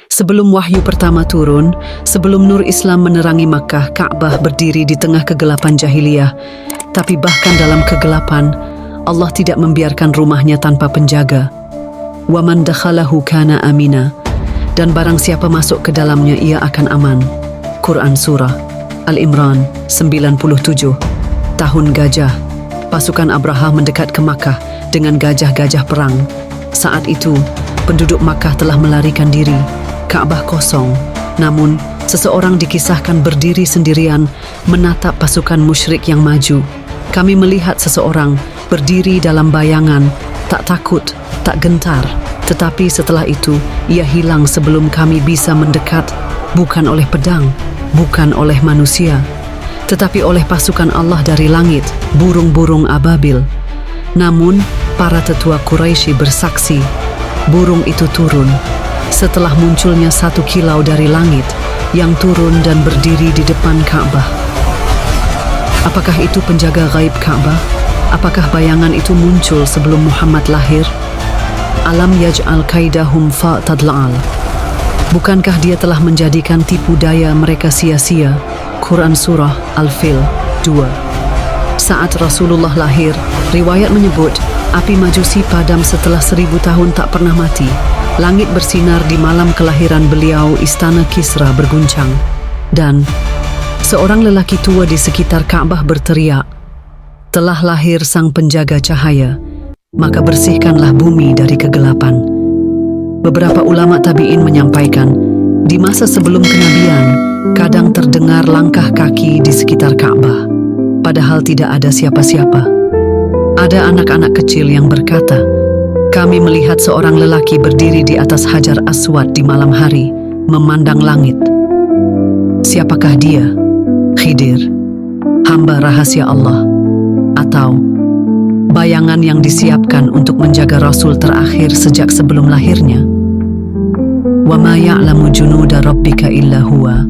Sebelum wahyu pertama turun, sebelum nur Islam menerangi Makkah, Ka'bah berdiri di tengah kegelapan jahiliyah. Tapi bahkan dalam kegelapan, Allah tidak membiarkan rumahnya tanpa penjaga. Wa man dakhalahu kana amina. Dan barang siapa masuk ke dalamnya, ia akan aman. Quran Surah Al-Imran 97. Tahun Gajah. Pasukan Abraha mendekat ke Makkah dengan gajah-gajah perang. Saat itu, penduduk Makkah telah melarikan diri. Ka'bah kosong. Namun, seseorang dikisahkan berdiri sendirian menatap pasukan musyrik yang maju. Kami melihat seseorang berdiri dalam bayangan, tak takut, tak gentar. Tetapi setelah itu, ia hilang sebelum kami bisa mendekat, bukan oleh pedang, bukan oleh manusia, tetapi oleh pasukan Allah dari langit, burung-burung ababil. Namun, para tetua Quraisy bersaksi, burung itu turun setelah munculnya satu kilau dari langit yang turun dan berdiri di depan Ka'bah. Apakah itu penjaga gaib Ka'bah? Apakah bayangan itu muncul sebelum Muhammad lahir? Alam yaj'al kaidahum fa'tadla'al. Bukankah dia telah menjadikan tipu daya mereka sia-sia? Quran Surah Al-Fil 2. Saat Rasulullah lahir, riwayat menyebut api majusi padam setelah 1000 tahun tak pernah mati. Langit bersinar di malam kelahiran beliau, istana Kisra berguncang. Dan seorang lelaki tua di sekitar Ka'bah berteriak, "Telah lahir sang penjaga cahaya, maka bersihkanlah bumi dari kegelapan." Beberapa ulama tabi'in menyampaikan, di masa sebelum kenabian, kadang terdengar langkah kaki di sekitar Ka'bah, padahal tidak ada siapa-siapa. Ada anak-anak kecil yang berkata, "Kami melihat seorang lelaki berdiri di atas Hajar Aswad di malam hari, memandang langit." Siapakah dia? Khidir, hamba rahasia Allah, atau bayangan yang disiapkan untuk menjaga Rasul terakhir sejak sebelum lahirnya? Wa ma ya'lamu junuda rabbika illa huwa.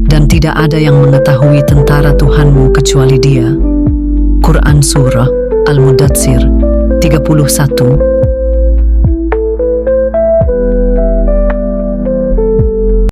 Dan tidak ada yang mengetahui tentara Tuhanmu kecuali Dia. Quran Surah Al-Mudatsir 31.